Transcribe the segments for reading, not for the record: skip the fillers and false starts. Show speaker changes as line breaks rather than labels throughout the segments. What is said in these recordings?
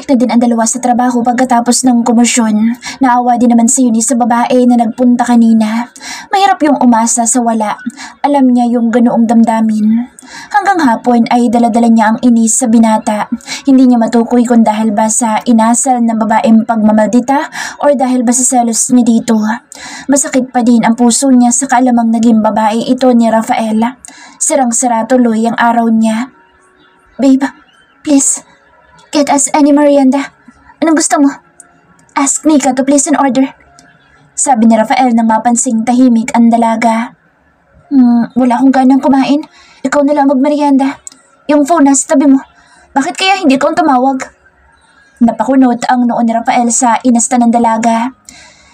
Bumalik na din ang dalawa sa trabaho pagkatapos ng komosyon. Naawa din naman si Eunice sa babae na nagpunta kanina. Mahirap yung umasa sa wala. Alam niya yung ganoong damdamin. Hanggang hapon ay daladala niya ang inis sa binata. Hindi niya matukoy kung dahil ba sa inasal ng babaeng pagmamaldita or dahil ba sa selos niya dito. Masakit pa din ang puso niya sa kaalamang naging babae ito ni Rafael. Sirang-sira tuloy ang araw niya. Babe, please. Get us any merienda. Anong gusto mo? Ask Nika to place an order. Sabi ni Rafael nang mapansing tahimik ang dalaga. Wala akong ganang kumain. Ikaw na lang magmerienda. Yung phone nasa tabi mo. Bakit kaya hindi ka tumawag? Napakunot ang noo ni Rafael sa inasta ng dalaga.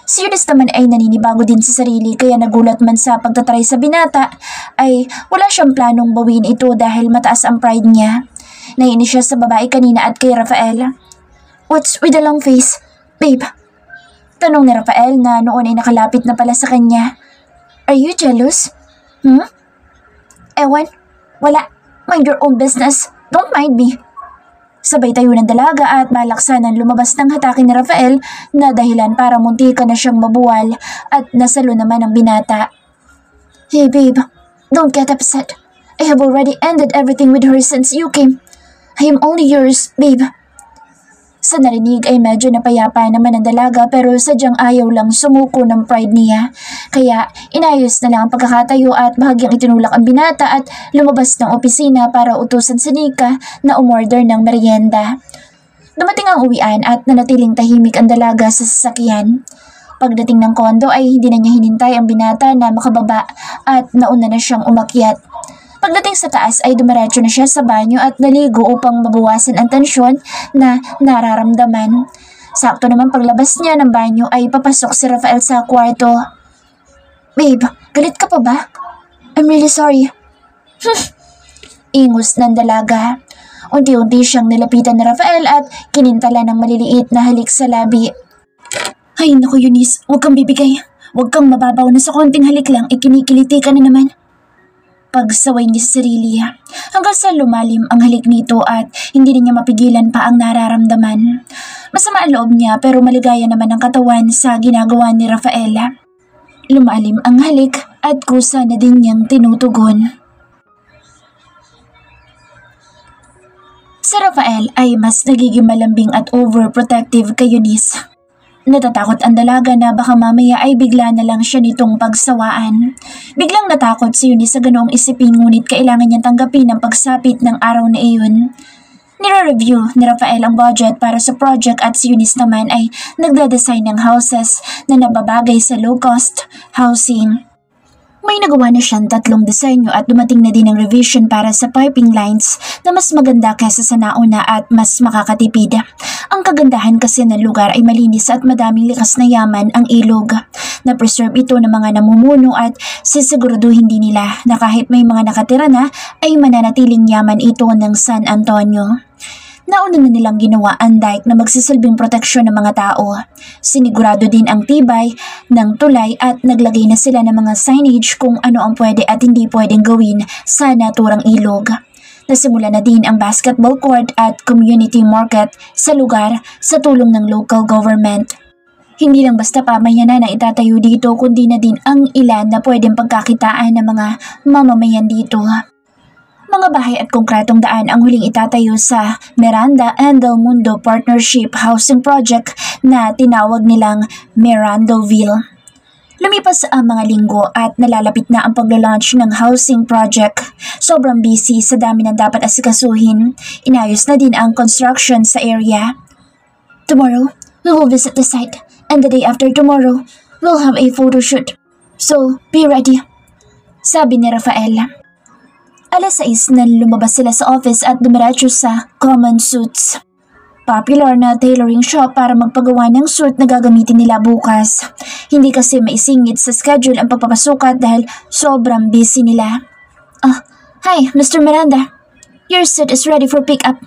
Si Eunice naman ay naninibago din sa sarili kaya nagulat man sa pagtatry sa binata ay wala siyang planong bawin ito dahil mataas ang pride niya. Naiinis siya sa babae kanina at kay Rafael. What's with the long face, babe? Tanong ni Rafael na noon ay nakalapit na pala sa kanya. Are you jealous? Ewan, wala. Mind your own business. Don't mind me. Sabay tayo ng dalaga at balaksanan lumabas ng hatakin ni Rafael na dahilan para muntika na siyang mabuwal at nasalo naman ang binata. Hey babe, don't get upset. I have already ended everything with her since you came. I am only yours, babe. Sa narinig ay medyo napayapa naman ang dalaga pero sadyang ayaw lang sumuko ng pride niya. Kaya inayos na lang ang pagkakatayo at bahagyang itinulak ang binata at lumabas ng opisina para utusan si Nika na umorder ng merienda. Dumating ang uwian at nanatiling tahimik ang dalaga sa sasakyan. Pagdating ng kondo ay hindi na niya hinintay ang binata na makababa at nauna na siyang umakyat. Pagdating sa taas ay dumiretso na siya sa banyo at naligo upang mabawasan ang tensyon na nararamdaman. Sakto naman paglabas niya ng banyo ay papasok si Rafael sa kwarto. Babe, galit ka pa ba? I'm really sorry. Ingus ng dalaga. Unti-unti siyang nilapitan ni Rafael at kinintala ng maliliit na halik sa labi. Ay naku Eunice, huwag kang bibigay. Huwag kang mababaw na sa konting halik lang kinikiliti ka na naman. Pagsaway niya sa sarili hanggang sa lumalim ang halik nito at hindi niya mapigilan pa ang nararamdaman. Masama ang loob niya pero maligaya naman ang katawan sa ginagawa ni Rafaela. Lumalim ang halik at kusa na din niyang tinutugon. Si Rafael ay mas nagiging malambing at overprotective kay Eunice. Natatakot ang dalaga na baka mamaya ay bigla na lang siya nitong pagsawaan. Biglang natakot si Eunice sa ganoong isipin ngunit kailangan niyang tanggapin ang pagsapit ng araw na iyon. Nire-review ni Rafael ang budget para sa project at si Eunice naman ay nagda-design ng houses na nababagay sa low-cost housing. May nagawa na siyang 3 disenyo at dumating na din ang revision para sa piping lines na mas maganda kaysa sa nauna at mas makakatipid. Ang kagandahan kasi ng lugar ay malinis at madaming likas na yaman ang ilog. Na-preserve ito ng mga namumuno at sisiguraduhin din nila na kahit may mga nakatira na ay mananatiling yaman ito ng San Antonio. Nauna na nilang ginawa ang dike na magsisilbing proteksyon ng mga tao. Sinigurado din ang tibay ng tulay at naglagay na sila ng mga signage kung ano ang pwede at hindi pwedeng gawin sa naturang ilog. Nasimula na din ang basketball court at community market sa lugar sa tulong ng local government. Hindi lang basta pamayanan na itatayo dito kundi na din ang ilan na pwedeng pagkakitaan ng mga mamamayan dito. Mga bahay at konkretong daan ang huling itatayo sa Miranda and Del Mundo Partnership Housing Project na tinawag nilang Mirandoville. Lumipas ang mga linggo at nalalapit na ang pagla-launch ng housing project. Sobrang busy sa dami ng dapat asikasuhin. Inayos na din ang construction sa area. Tomorrow, we will visit the site and the day after tomorrow, we'll have a photo shoot. So, be ready. Sabi ni Rafael. Alas 6 na lumabas sila sa office at dumiretso sa Common Suits. Popular na tailoring shop para magpagawa ng suit na gagamitin nila bukas. Hindi kasi maisingit sa schedule ang pagpapasukat dahil sobrang busy nila. Hi, Mr. Miranda. Your suit is ready for pick-up.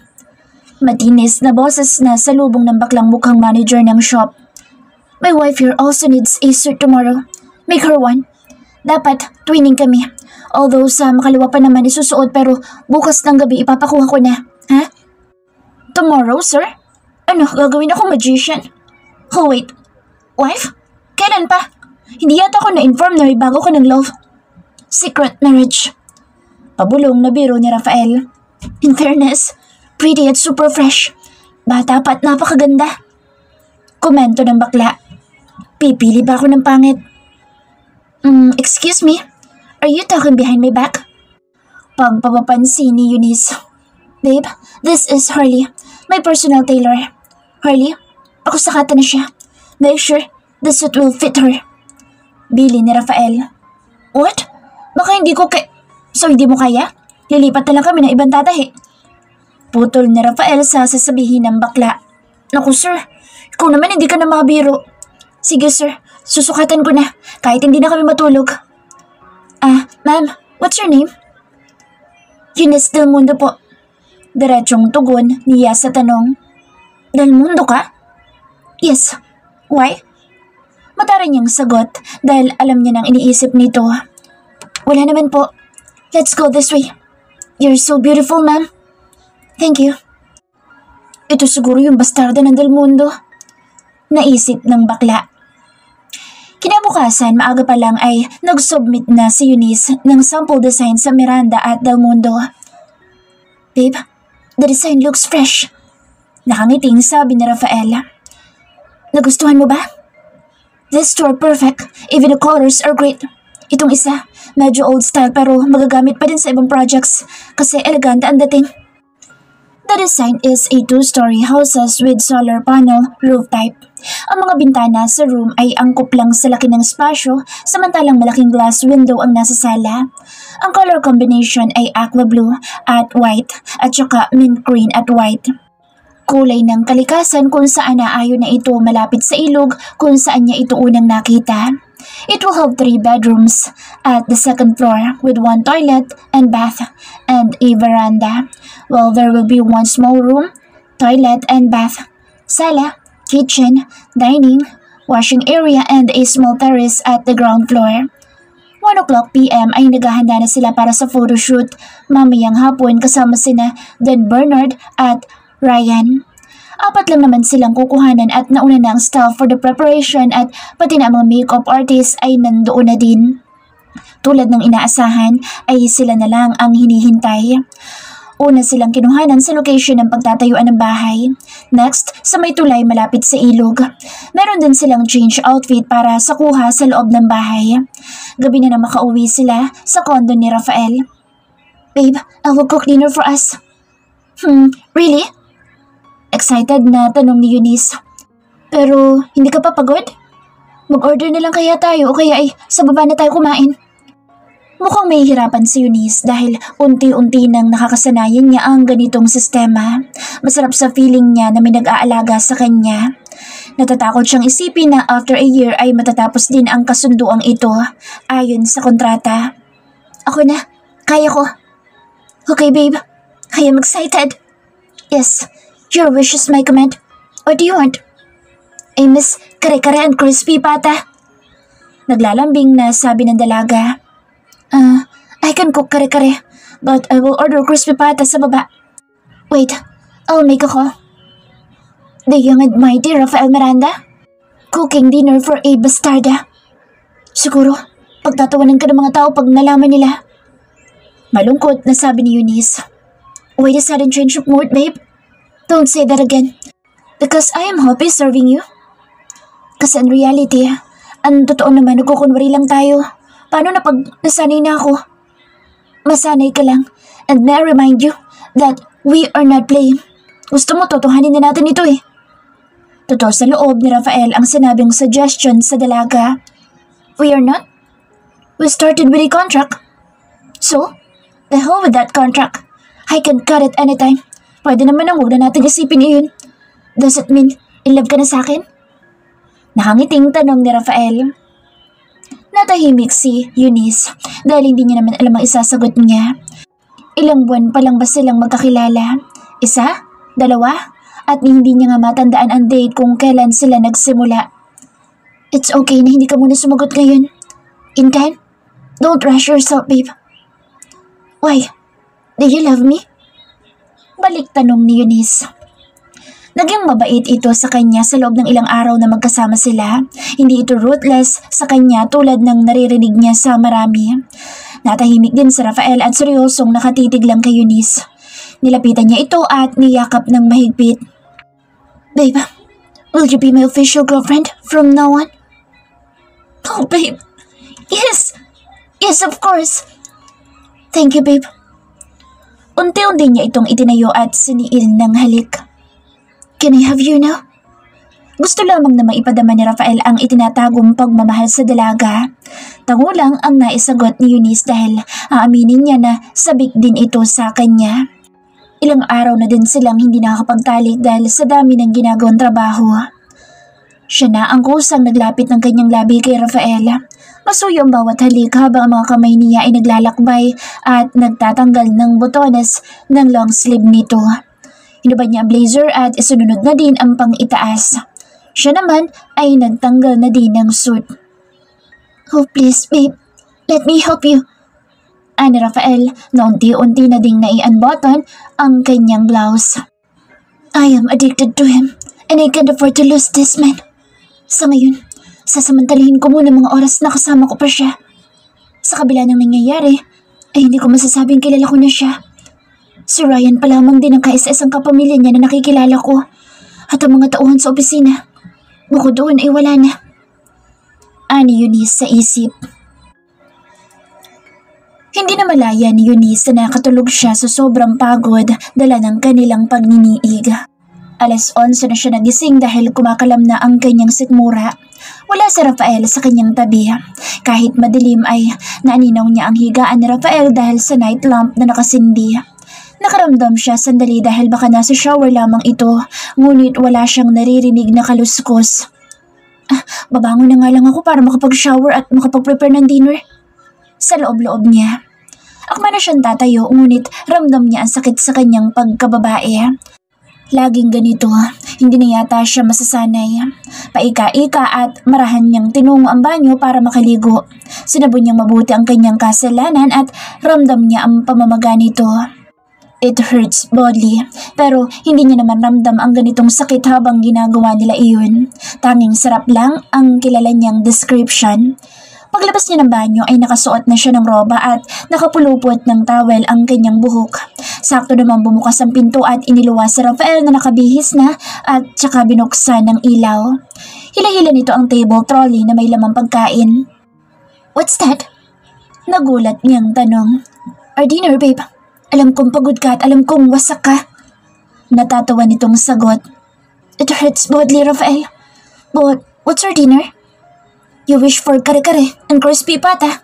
Matinis na boses na salubong ng baklang mukhang manager ng shop. My wife here also needs a suit tomorrow. Make her one. Dapat twinning kami. Although sa makaliwa pa naman isusuot pero bukas ng gabi ipapakuha ko na. Ha? Tomorrow, sir? Ano, gagawin ako magician? Oh wait, wife? Kailan pa? Hindi yata ako na-inform na may bago ko ng love. Secret marriage. Pabulong na biro ni Rafael. In fairness, pretty at super fresh. Bata pa at napakaganda. Komento ng bakla. Pipili ba ako ng pangit? Excuse me? Are you talking behind my back? Pagpapapansin ni Eunice. Babe, this is Harley, my personal tailor. Harley, ako sakata na siya. Make sure the suit will fit her. Bili ni Rafael. What? Baka hindi ko So hindi mo kaya? Lilipat na lang kami ng ibang tatahi. Putol ni Rafael sa sasabihin ng bakla. Naku sir, ikaw naman hindi ka na mabiro. Sige sir, susukatan ko na kahit hindi na kami matulog. Ma'am, what's your name? Eunice Del Mundo po. Diretsong tugon niya sa tanong. Del Mundo ka? Yes. Why? Mataray niyang sagot dahil alam niya nang iniisip nito. Wala naman po. Let's go this way. You're so beautiful, ma'am. Thank you. Ito siguro yung bastarda ng Del Mundo. Naisip ng bakla. Kinabukasan, maaga pa lang ay nag-submit na si Eunice ng sample design sa Miranda at Del Mundo. Babe, the design looks fresh. Nakangiting sabi ni Rafael. Nagustuhan mo ba? This store perfect. Even the colors are great. Itong isa, medyo old style pero magagamit pa din sa ibang projects kasi elegante ang dating. The design is a 2-story houses with solar panel roof type. Ang mga bintana sa room ay angkop lang sa laki ng espasyo samantalang malaking glass window ang nasa sala. Ang color combination ay aqua blue at white at saka mint green at white. Kulay ng kalikasan kung saan naayon na ito malapit sa ilog kung saan niya ito unang nakita. It will have 3 bedrooms at the second floor with 1 toilet and bath and a veranda, while there will be 1 small room, toilet and bath, sala, kitchen, dining, washing area and a small terrace at the ground floor. 1:00 p.m. ay naghahanda na sila para sa photoshoot mamayang hapon kasama sina Dan Bernard at Ryan. 4 lang naman silang kukuhanan at nauna na ang staff for the preparation at pati na ang mga makeup artist ay nandoon na din. Tulad ng inaasahan ay sila na lang ang hinihintay. Una silang kinuhanan sa location ng pagtatayuan ng bahay. Next, sa may tulay malapit sa ilog. Meron din silang change outfit para sa kuha sa loob ng bahay. Gabi na makauwi sila sa condo ni Rafael. Babe, I will cook dinner for us. Really? Excited na tanong ni Eunice. Pero hindi ka pa pagod? Mag-order na lang kaya tayo o kaya ay sa baba na tayo kumain. Mukhang may hirapan si Eunice dahil unti-unti nang nakakasanayan niya ang ganitong sistema. Masarap sa feeling niya na may nag-aalaga sa kanya. Natatakot siyang isipin na after a year ay matatapos din ang kasunduang ito ayon sa kontrata. Ako na, kaya ko. Okay babe, I am excited. Yes. Your wish is my command. What do you want? A miss kare-kare and crispy pata. Naglalambing na sabi ng dalaga. I can cook kare-kare, but I will order crispy pata sa baba. Wait, I'll make ako. The young and mighty Rafael Miranda? Cooking dinner for a bastarda. Siguro, pagtatawanan ka ng mga tao pag nalaman nila. Malungkot na sabi ni Eunice. Wait a sudden change of mood, babe. Don't say that again. Because I am happy serving you. Kasi in reality, ang totoo naman nagkukunwari lang tayo. Paano na pag nasanay na ako? Masanay ka lang. And may I remind you that we are not playing. Gusto mo totohanin na natin ito eh. Totoo sa loob ni Rafael ang sinabing suggestion sa dalaga. We are not. We started with a contract. So, the hell with that contract. I can cut it anytime. Pwede naman ang huwag na natin isipin iyon. Does it mean in love ka na sa akin? Nakangiting tanong ni Rafael. Natahimik si Eunice dahil hindi niya naman alam ang isasagot niya. Ilang buwan pa lang ba silang magkakilala? 1? 2? At hindi niya nga matandaan ang date kung kailan sila nagsimula. It's okay na hindi ka muna sumagot ngayon. Inkan, don't rush yourself, babe. Why? Do you love me? Balik tanong ni Eunice. Naging mabait ito sa kanya sa loob ng ilang araw na magkasama sila. Hindi ito ruthless sa kanya tulad ng naririnig niya sa marami. Natahimik din si Rafael at seryosong nakatitig lang kay Eunice. Nilapitan niya ito at niyakap ng mahigpit. Babe, will you be my official girlfriend from now on? Oh, babe. Yes. Yes, of course. Thank you, babe. Unti-unti niya itong itinayo at siniil ng halik. Can I have you now? Gusto lamang na maipadama ni Rafael ang itinatagong pagmamahal sa dalaga. Tango lang ang naisagot ni Eunice dahil aaminin niya na sabik din ito sa kanya. Ilang araw na din silang hindi nakakapagtalik dahil sa dami ng ginagawang trabaho. Siya na ang kusang naglapit ng kanyang labi kay Rafael. Masuyo ang bawat halik habang ang mga kamay niya ay naglalakbay at nagtatanggal ng botones ng long sleeve nito. Hinubad niya ang blazer at isunod na din ang pang-itaas. Siya naman ay nagtanggal na din ng suit. Oh please babe, let me help you. Ani Rafael na unti-unti na ding nai-unbutton ang kanyang blouse. I am addicted to him and I can't afford to lose this man. Sa ngayon, sasamantalahin ko muna mga oras na kasama ko pa siya. Sa kabila ng nangyayari, ay hindi ko masasabing kilala ko na siya. Si Ryan pa lamang din ang kaisa-isang kapamilya niya na nakikilala ko. At ang mga tauhan sa opisina, bukod doon ay wala na. Ani Eunice sa isip. Hindi na malaya ni Eunice na nakatulog siya sa sobrang pagod dala ng kanilang pagniniig. 11:00 na siya nagising dahil kumakalam na ang kanyang sikmura. Wala si Rafael sa kanyang tabi. Kahit madilim ay naaninaw niya ang higaan ni Rafael dahil sa night lamp na nakasindi. Nakaramdam siya sandali dahil baka nasa shower lamang ito, ngunit wala siyang naririnig na kaluskos. Babangon na nga lang ako para makapag-shower at makapag-prepare ng dinner. Sa loob-loob niya. Akma na siyang tatayo, ngunit ramdam niya ang sakit sa kanyang pagkababae. Laging ganito, hindi na yata siya masasanay. Paika-ika at marahan niyang tinungo ang banyo para makaligo. Sinabon niyang mabuti ang kanyang kasalanan at ramdam niya ang pamamaga nito. It hurts badly, pero hindi niya naman ramdam ang ganitong sakit habang ginagawa nila iyon. Tanging sarap lang ang kilala niyang description. Paglabas niya ng banyo ay nakasuot na siya ng roba at nakapulupot ng towel ang kanyang buhok. Sakto naman bumukas ang pinto at iniluwas si Rafael na nakabihis na at tsaka binuksan ng ilaw. Hila-hila nito ang table trolley na may lamang pagkain. What's that? Nagulat niyang tanong. Our dinner, babe. Alam kong pagod ka at alam kong wasak ka. Natatawa nitong sagot. It hurts badly, Rafael. But what's our dinner? You wish for kare-kare and crispy pata.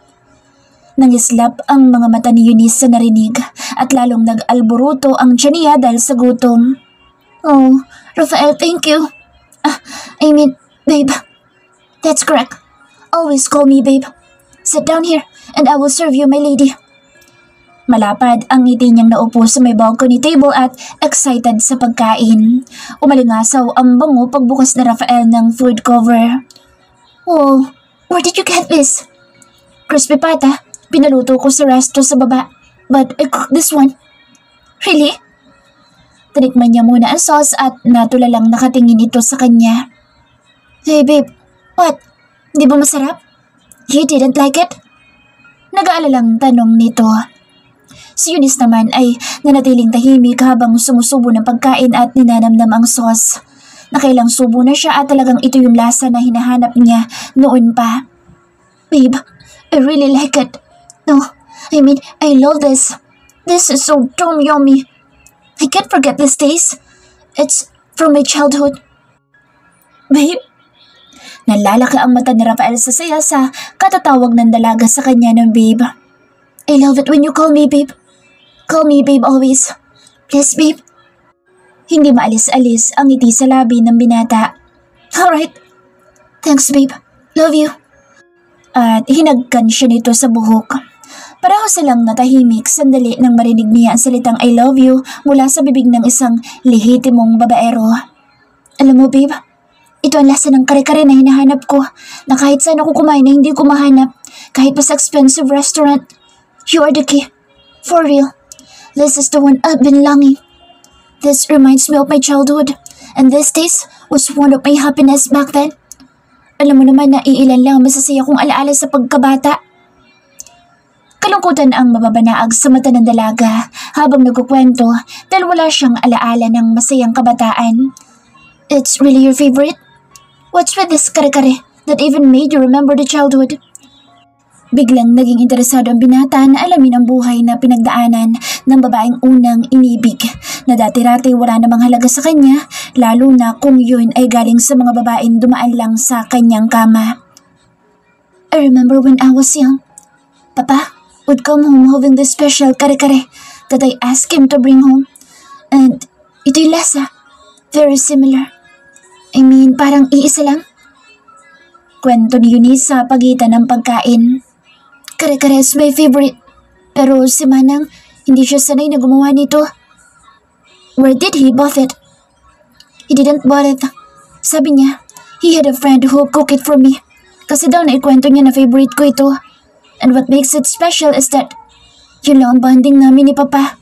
Nangislap ang mga mata ni Eunice sa narinig at lalong nag-alboruto ang tiyan niya dahil sa gutom. Oh, Rafael, thank you. I mean, babe. That's correct. Always call me babe. Sit down here and I will serve you, my lady. Malapad ang ngiti niyang naupo sa may balcony table at excited sa pagkain. Umalingasaw ang bango pagbukas na Rafael ng food cover. Oh, where did you get this? Crispy pata, pinaluto ko sa resto sa baba, but I cooked this one. Really? Tinikman niya muna ang sauce at natulalang nakatingin ito sa kanya. Hey babe, what? Di ba masarap? You didn't like it? Nag-aalalang tanong nito. Si Eunice naman ay nanatiling tahimik habang sumusubo ng pagkain at ninanamnam ang sauce. Nakailang subo na siya at talagang ito yung lasa na hinahanap niya noon pa. Babe, I really like it. No, I mean, I love this. This is so damn yummy. I can't forget this taste. It's from my childhood. Babe? Nalalaki ang mata ni Rafael sa saya sa katatawag ng dalaga sa kanya ng babe. I love it when you call me babe. Call me babe always. Please babe. Hindi maalis-alis ang ngiti sa labi ng binata. Alright. Thanks babe. Love you. At hinagkan siya nito sa buhok. Pareho silang natahimik sandali nang marinig niya ang salitang I love you mula sa bibig ng isang lehitimong babaero. Alam mo babe, ito ang lasa ng kare-kare na hinahanap ko na kahit saan ako kumain na hindi ko mahanap kahit pa sa expensive restaurant. You are the key. For real. This is the one I've been longing. This reminds me of my childhood And this taste was one of my happiness back then. Alam mo naman na iilan lang masasaya kong alaala sa pagkabata. Kalungkutan ang mababanaag sa mata ng dalaga habang nagkukwento dahil wala siyang alaala ng masayang kabataan. It's really your favorite? What's with this kare-kare that even made you remember the childhood? Biglang naging interesado ang binata na alamin ang buhay na pinagdaanan ng babaeng unang inibig na dati-rati wala namang halaga sa kanya, lalo na kung yun ay galing sa mga babaeng dumaan lang sa kanyang kama. I remember when I was young, Papa would come home having this special kare-kare that I asked him to bring home. And ito'y lasa, very similar. I mean, parang iisa lang. Kwento ni Eunice sa pagitan ng pagkain. Kare-kare is my favorite. Pero si Manang, hindi siya sanay na gumawa nito. Where did he bought it? He didn't bought it. Sabi niya, he had a friend who cooked it for me. Kasi daw naikwento niya na favorite ko ito. And what makes it special is that yun lang ang bonding namin ni Papa.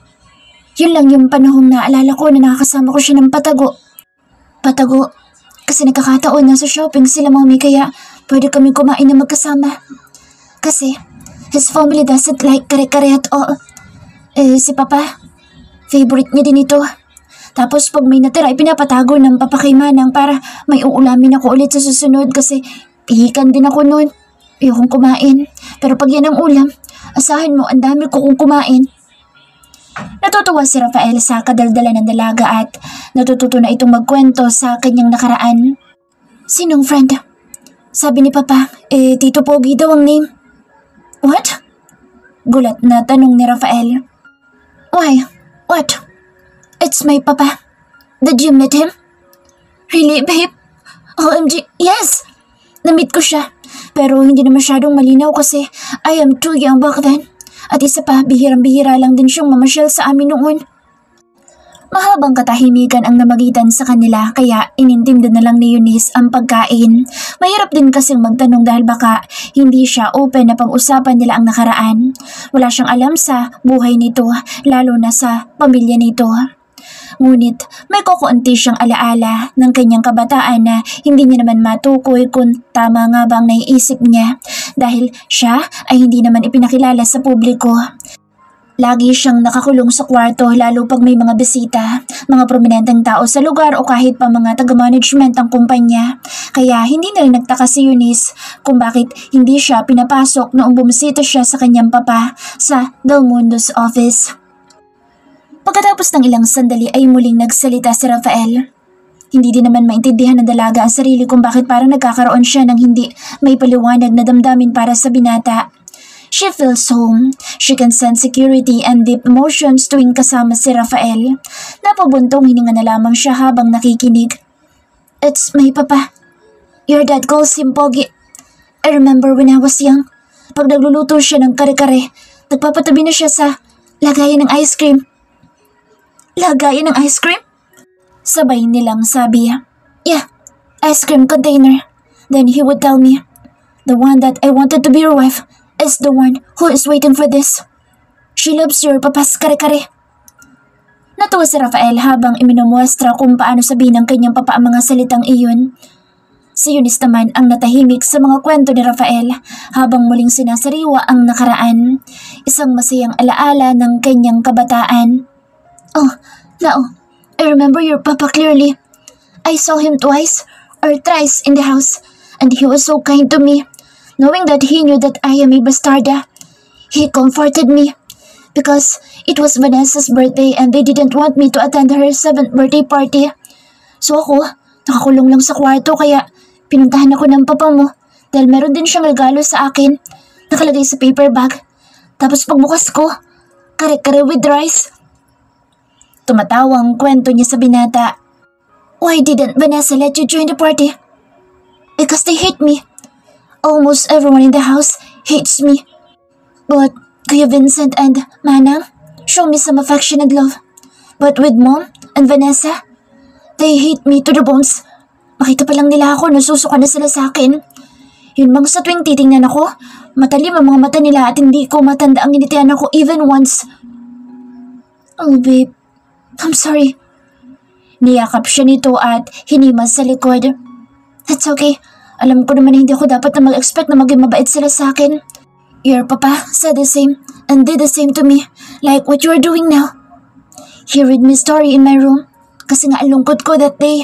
Yun lang yung panahong naalala ko na nakakasama ko siya ng patago. Patago? Kasi nagkakataon na sa shopping sila Mommy kaya pwede kami kumain na magkasama. Kasi his family doesn't like kare-kare at all. Si Papa, favorite niya din ito. Tapos pag may natira, pinapatago ng Papa kay Manang para may uulamin ako ulit sa susunod kasi pihikan din ako noon. Ayokong kumain. Pero pag yan ang ulam, asahan mo ang dami ko kung kumain. Natutuwa si Rafael sa kadaldala ng dalaga at natututo na itong magkwento sa kanyang nakaraan. Sinong friend? Sabi ni Papa, Tito Pogi daw ang name. What? Gulat na tanong ni Rafael. Why? What? It's my Papa. Did you meet him? Really, babe? OMG, yes! Na-meet ko siya. Pero hindi na masyadong malinaw kasi I am too young back then. At isa pa, bihirang-bihira lang din siyang mamasyal sa amin noon. Mahabang katahimikan ang namagitan sa kanila kaya inintindihan na lang ni Eunice ang pagkain. Mahirap din kasing magtanong dahil baka hindi siya open na pag-usapan nila ang nakaraan. Wala siyang alam sa buhay nito, lalo na sa pamilya nito. Ngunit may kukunti siyang alaala ng kanyang kabataan na hindi niya naman matukoy kung tama nga ba ang naiisip niya dahil siya ay hindi naman ipinakilala sa publiko. Lagi siyang nakakulong sa kwarto lalo pag may mga bisita, mga prominenteng tao sa lugar o kahit pa mga taga-management ng kumpanya. Kaya hindi na rin nagtaka si Eunice kung bakit hindi siya pinapasok noong bumisita siya sa kanyang papa sa Del Mundo's office. Pagkatapos ng ilang sandali ay muling nagsalita si Rafael. Hindi din naman maintindihan ng dalaga ang sarili kung bakit parang nagkakaroon siya ng hindi may paliwanag na damdamin para sa binata. She feels home. She can sense security and deep emotions tuwing kasama si Rafael. Napabuntong hininga na lamang siya habang nakikinig. It's my Papa. Your dad calls him Pogi. I remember when I was young. Pag nagluluto siya ng kare-kare, nagpapatabi na siya sa lagayan ng ice cream. Lagayan ng ice cream? Sabay nilang sabi. Yeah, ice cream container. Then he would tell me, the one that I wanted to be your wife is the one who is waiting for this. She loves your papa's kare-kare. Natuwa si Rafael habang iminumuestra kung paano sabihin ng kanyang papa ang mga salitang iyon. Si Eunice naman ang natahimik sa mga kwento ni Rafael habang muling sinasariwa ang nakaraan. Isang masayang alaala ng kanyang kabataan. Oh, now, I remember your papa clearly. I saw him twice or thrice in the house and he was so kind to me. Knowing that he knew that I am a bastarda, he comforted me because it was Vanessa's birthday and they didn't want me to attend her 7th birthday party. So ako, nakakulong lang sa kwarto kaya pinuntahan ako ng papa mo dahil meron din siyang regalo sa akin, nakalagay sa paper bag. Tapos pagbukas ko, kare-kare with rice. Tumatawa ang kwento niya sa binata. Why didn't Vanessa let you join the party? Because they hate me. Almost everyone in the house hates me. But Kuya Vincent and Manang show me some affection and love. But with Mom and Vanessa, they hate me to the bones. Makita pa lang nila ako, nasusuka na sila sa akin. Yun bang sa tuwing titingnan ako, matalim ang mga mata nila at hindi ko matanda ang initian ako even once. Oh babe, I'm sorry. Niyakap siya nito at hinimas sa likod. That's okay. Alam ko naman na hindi ako dapat na mag-expect na maging mabait sila sa akin. Your papa said the same and did the same to me, like what you are doing now. He read me a story in my room kasi nga ang lungkot ko that day.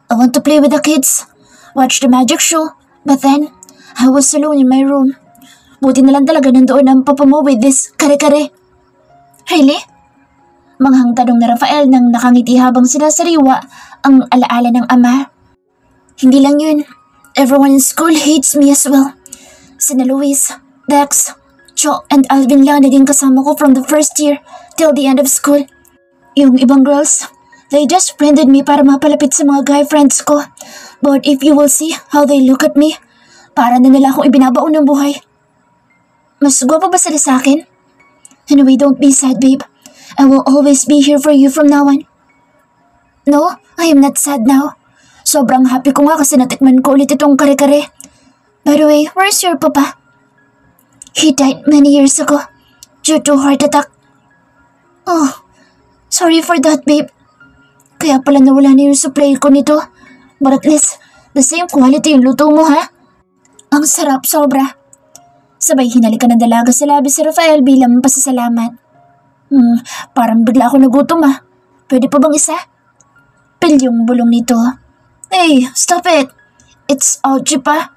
I want to play with the kids, watch the magic show, but then I was alone in my room. Buti na lang talaga nandoon ang papa mo with this kare-kare. Really? Manghang tanong ni Rafael nang nakangiti habang sinasariwa ang alaala ng ama. Hindi lang yun. Everyone in school hates me as well. Sina Luis, Dex, Cho, and Alvin lang naging kasama ko from the first year till the end of school. Yung ibang girls, they just friended me para mapalapit sa mga guy friends ko. But if you will see how they look at me, para na nila akong ibinabaon ng buhay. Mas gwapo ba sila sa akin? Anyway, don't be sad, babe. I will always be here for you from now on. No, I am not sad now. Sobrang happy ko nga kasi natikman ko ulit itong kare-kare. By the way, where's your papa? He died many years ago due to heart attack. Oh, sorry for that, babe. Kaya pala nawala na yung supply ko nito. But at least, the same quality yung luto mo, ha? Ang sarap, sobra. Sabay hinalikan ng dalaga sa labi si Rafael bilang pasasalamat. Parang bigla ako nagutom, ah. Pwede pa bang isa? Pilyong bulong nito. Hey, stop it. It's OG pa.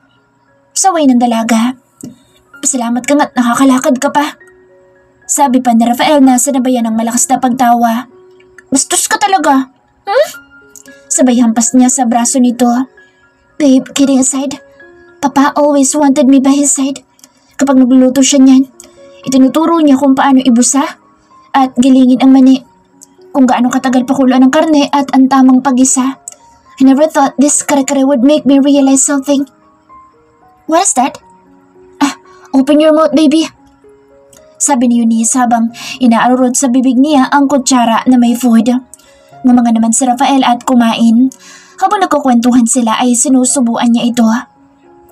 Saway ng dalaga. Pasalamat ka nga't nakakalakad ka pa. Sabi pa ni Rafael na sanabayan ng malakas na pagtawa. Bastos ka talaga. Sabay hampas niya sa braso nito. Babe, kidding aside, Papa always wanted me by his side. Kapag nagluluto siya niyan, itinuturo niya kung paano ibusa at gilingin ang mani, kung gaano katagal pakuluan ng karne at ang tamang pag-isa. I never thought this kare-kare would make me realize something. What is that? Open your mouth, baby. Sabi ni Eunice habang inaarurot sa bibig niya ang kutsara na may food. Ngumanga naman si Rafael at kumain. Habang nagkukwentuhan sila ay sinusubuan niya ito.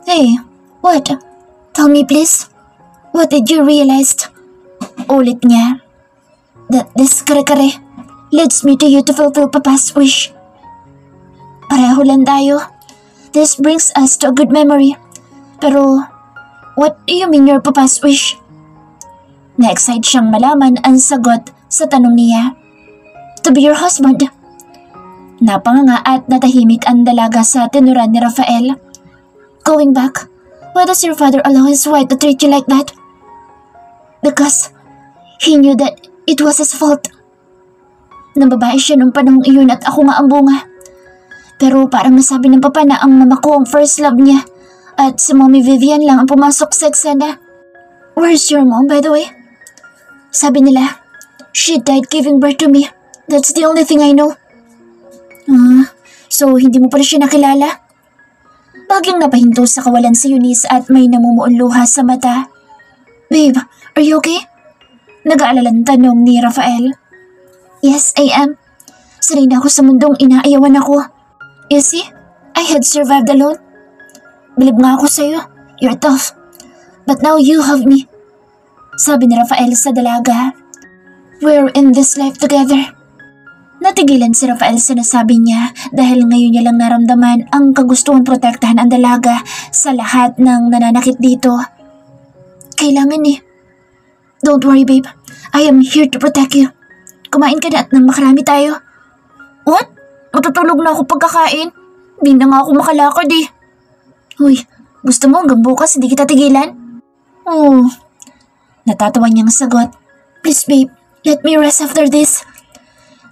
Hey, what? Tell me please. What did you realize? Ulit niya. That this kare-kare leads me to you to fulfill Papa's wish. Pareho lang tayo. This brings us to a good memory. Pero, what do you mean your Papa's wish? Na-excite siyang malaman ang sagot sa tanong niya. To be your husband. Napanganga at natahimik ang dalaga sa tinuran ni Rafael. Going back, why does your father allow his wife to treat you like that? Because he knew that it was his fault. Nang babae siya nung panahong iyon at ako nga ang bunga. Pero parang nasabi ng papa na ang mama ko ang first love niya at si Mommy Vivian lang ang pumasok sa eksena. Where's your mom, by the way? Sabi nila, she died giving birth to me. That's the only thing I know. So hindi mo pala siya nakilala? Bagyang napahinto sa kawalan si Eunice at may namumuong luha sa mata. Babe, are you okay? Nag-aalalang tanong ni Rafael. Yes, I am. Sanay na ako sa mundong inaayawan ako. You see, I had survived alone. Bilib nga ako sa'yo. You're tough. But now you have me. Sabi ni Rafael sa dalaga. We're in this life together. Natigilan si Rafael sa nasabi niya dahil ngayon niya lang naramdaman ang kagustuhan protektahan ang dalaga sa lahat ng nananakit dito. Kailangan eh. Don't worry, babe. I am here to protect you. Kumain ka na at nang makarami tayo. What? Matutulog na ako pagkakain. Di na nga ako makalakad eh. Uy, gusto mo hanggang bukas hindi kita tigilan? Oh. Natatawa niyang sagot. Please, babe. Let me rest after this.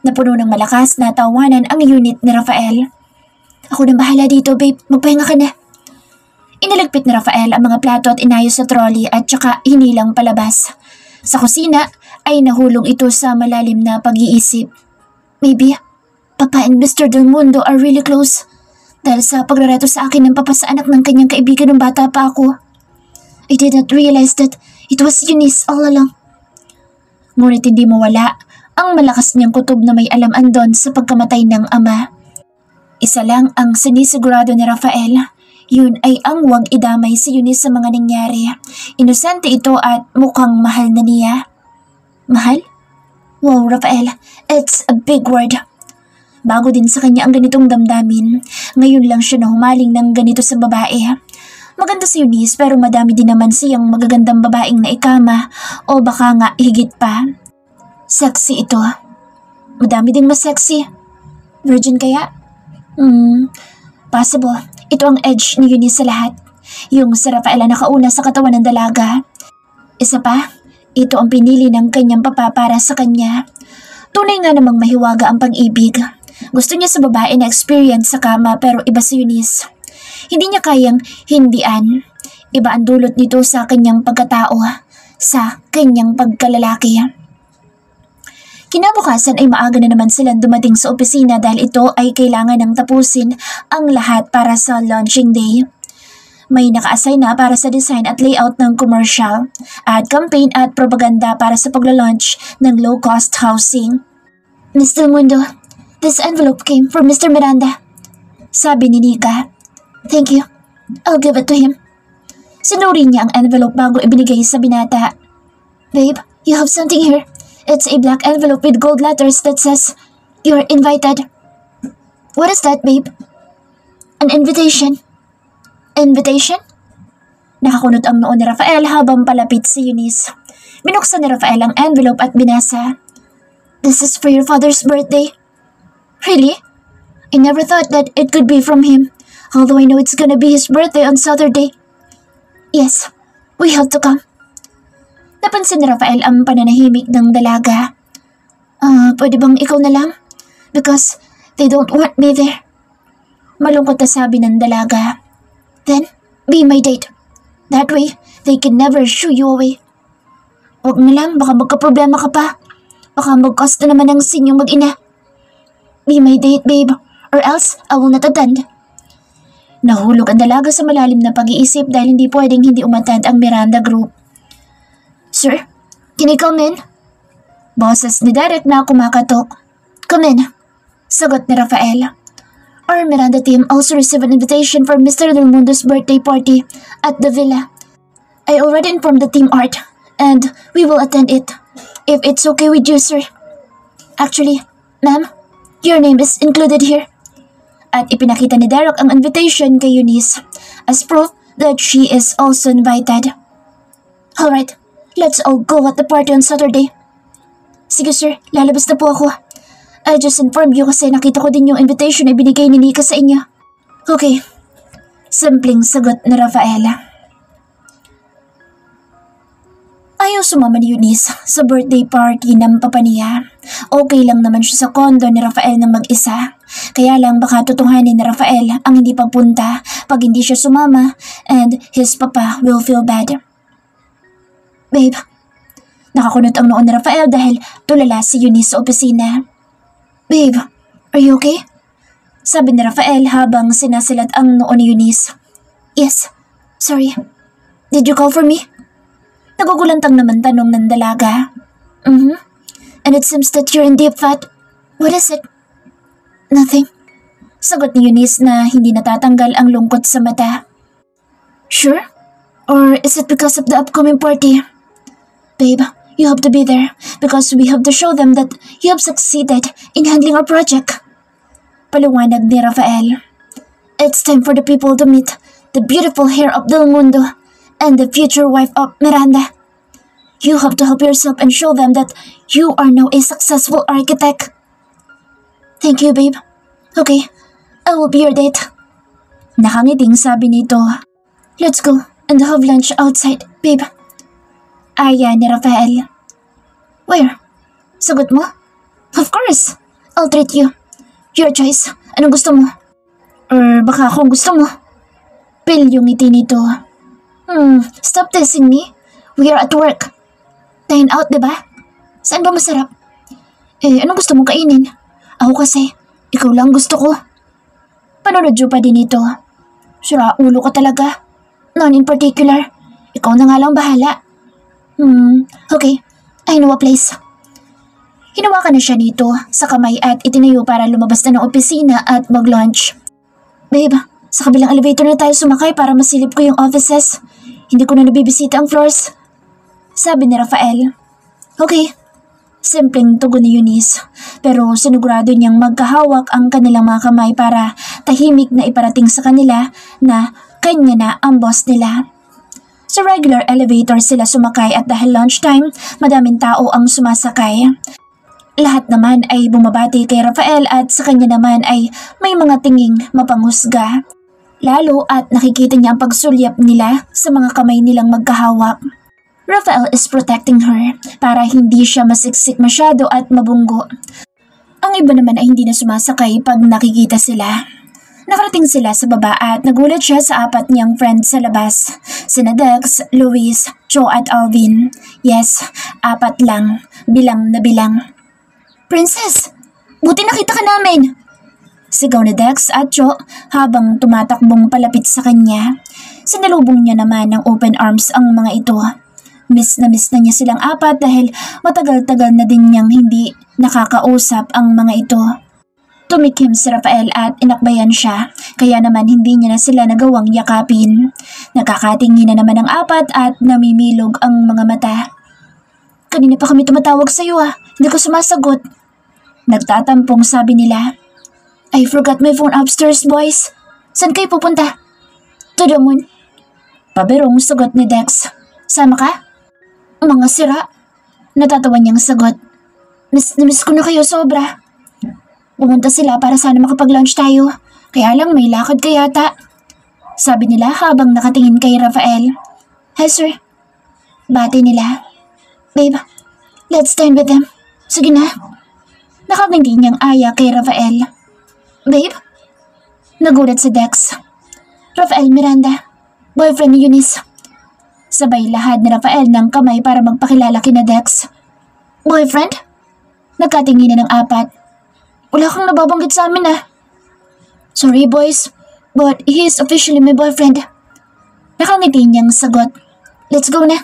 Napuno ng malakas na tawanan ang unit ni Rafael. Ako nang bahala dito, babe. Magpahinga ka na. Inilagpit ni Rafael ang mga plato at inayos sa trolley at saka hinilang palabas. Sa kusina ay nahulong ito sa malalim na pag-iisip. Maybe, Papa and Mr. Del Mundo are really close dahil sa pagrareto sa akin ng papa sa anak ng kanyang kaibigan ng bata pa ako. I did not realize that it was Eunice all along. Ngunit hindi mawala ang malakas niyang kutob na may alam andon sa pagkamatay ng ama. Isa lang ang sinisigurado ni Rafael. Yun ay ang huwag idamay si Eunice sa mga nangyari. Inosente ito at mukhang mahal na niya. Mahal? Wow, Rafael, it's a big word. Bago din sa kanya ang ganitong damdamin. Ngayon lang siya nahumaling ng ganito sa babae. Maganda si Eunice pero madami din naman siyang magagandang babaeng naikama o baka nga higit pa. Sexy ito. Madami ding mas sexy. Virgin kaya? Possible. Ito ang edge ni Eunice sa lahat. Yung si Rafaela nakauna sa katawan ng dalaga. Isa pa, ito ang pinili ng kanyang papa para sa kanya. Tunay nga namang mahiwaga ang pag-ibig. Gusto niya sa babae na experience sa kama pero iba si Eunice. Hindi niya kayang hindian. Iba ang dulot nito sa kanyang pagkatao, sa kanyang pagkalalaki. Kinabukasan ay maaga na naman silang dumating sa opisina dahil ito ay kailangan ng tapusin ang lahat para sa launching day. May naka-assign na para sa design at layout ng commercial, ad campaign at propaganda para sa pagla-launch ng low-cost housing. Miss Del Mundo, this envelope came from Mr. Miranda. Sabi ni Nika. Thank you. I'll give it to him. Sinuri niya ang envelope bago ibinigay sa binata. Babe, you have something here. It's a black envelope with gold letters that says, "You're invited." What is that, babe? An invitation. Invitation? Nakakunot ang noo ni Rafael habang palapit si Eunice. Binuksan ni Rafael ang envelope at binasa. This is for your father's birthday. Really? I never thought that it could be from him, although I know it's gonna be his birthday on Saturday. Yes, we have to come. Napansin ni Rafael ang pananahimik ng dalaga. Pwede bang ikaw na lang? Because they don't want me there. Malungkot na sabi ng dalaga. Then, be my date. That way, they can never shoo you away. Huwag na lang, baka magka-problema ka pa. Baka mag-cost na naman ang sinyong mag-ina. Be my date, babe, or else I will not attend. Nahulog ang dalaga sa malalim na pag-iisip dahil hindi pwedeng hindi umattend ang Miranda Group. Sir, can I come in? Boses ni Derek na kumakatok. Come in. Sagot ni Rafael. Our Miranda team also received an invitation for Mr. Del Mundo's birthday party at the villa. I already informed the team Art, and we will attend it, if it's okay with you, sir. Actually, ma'am, your name is included here. At ipinakita ni Derek ang invitation kay Eunice, as proof that she is also invited. Alright, let's all go at the party on Saturday. Sige sir, lalabas na po ako. I just informed you kasi nakita ko din yung invitation na binigay ni Nika sa inyo. Okay. Simpleng sagot ni Rafaela. Ayaw sumama ni Eunice sa birthday party ng papa niya. Okay lang naman siya sa kondo ni Rafael ng mag-isa. Kaya lang baka tutuhanin ni Rafael ang hindi pagpunta pag hindi siya sumama and his papa will feel bad. Babe, nakakunot ang noon ni Rafael dahil tulala si Eunice sa opisina. Babe, are you okay? Sabi ni Rafael habang sinasilat ang noo ni Eunice. Yes, sorry. Did you call for me? Nagugulantang naman tanong ng dalaga. And it seems that you're in deep thought. What is it? Nothing. Sagot ni Eunice na hindi natatanggal ang lungkot sa mata. Sure? Or is it because of the upcoming party? Babe, you have to be there because we have to show them that you have succeeded in handling our project. Paliwanag ni Rafael. It's time for the people to meet the beautiful hair of Del Mundo and the future wife of Miranda. You have to help yourself and show them that you are now a successful architect. Thank you, babe. Okay, I will be your date. Nakangiting sabi nito. Let's go and have lunch outside, babe. Aya ni Rafael. Where? Sagot mo? Of course. I'll treat you. Your choice. Anong gusto mo? Or baka akong gusto mo? Pil yung ngiti nito. Stop teasing me. We are at work. Dine out, diba? Saan ba masarap? Anong gusto mong kainin? Ako kasi, ikaw lang gusto ko. Panonoodyo pa din ito. Sira ulo ka talaga. None in particular. Ikaw na nga lang bahala. Okay. I know a place. Hinawakan na siya nito sa kamay at itinayo para lumabas na ng opisina at mag-lunch. Babe, sa kabilang elevator na tayo sumakay para masilip ko yung offices. Hindi ko na nabibisita ang floors. Sabi ni Rafael. Okay. Simpleng tugon ni Eunice, pero sinigurado niyang magkahawak ang kanilang mga kamay para tahimik na iparating sa kanila na kanya na ang boss nila. Sa regular elevator sila sumakay at dahil lunchtime, madaming tao ang sumasakay. Lahat naman ay bumabati kay Rafael at sa kanya naman ay may mga tinging mapanghusga. Lalo at nakikita niya ang pagsulyap nila sa mga kamay nilang magkahawak. Rafael is protecting her para hindi siya masiksik masyado at mabunggo. Ang iba naman ay hindi na sumasakay pag nakikita sila. Nakarating sila sa baba at nagulat siya sa apat niyang friends sa labas. Sina Dex, Luis, Joe at Alvin. Yes, apat lang. Bilang na bilang. "Princess, buti nakita ka namin!" Sigaw ni Dex at Joe habang tumatakbong palapit sa kanya. Sinalubong niya naman ng open arms ang mga ito. Miss na niya silang apat dahil matagal-tagal na din niyang hindi nakakausap ang mga ito. Tumikim si Rafael at inakbayan siya, kaya naman hindi niya na sila nagawang yakapin. Nakakatingin na naman ang apat at namimilog ang mga mata. "Kanina pa kami tumatawag sa iyo hindi ko sumasagot." Nagtatampong sabi nila. "I forgot my phone upstairs, boys. Saan kayo pupunta?" "To the moon." Pabirong sagot ni Dex. "Sama ka?" "Mga sira." Natatawa niyang sagot. Miss ko na kayo sobra." "Pumunta sila para sana makapag-lunch tayo. Kaya lang may lakad ka yata." Sabi nila habang nakatingin kay Rafael. "Hi sir." Bati nila. "Babe, let's dine with them." "Sige na." Nakangiti niyang aya kay Rafael. "Babe?" Nagulat si Dex. "Rafael Miranda, boyfriend ni Eunice." Sabay lahad ni Rafael ng kamay para magpakilala kina Dex. "Boyfriend?" Nagkatingin na ng apat. "Wala kang nababanggit sa amin "Sorry boys, but he is officially my boyfriend." Nakangiti niyang sagot. "Let's go na."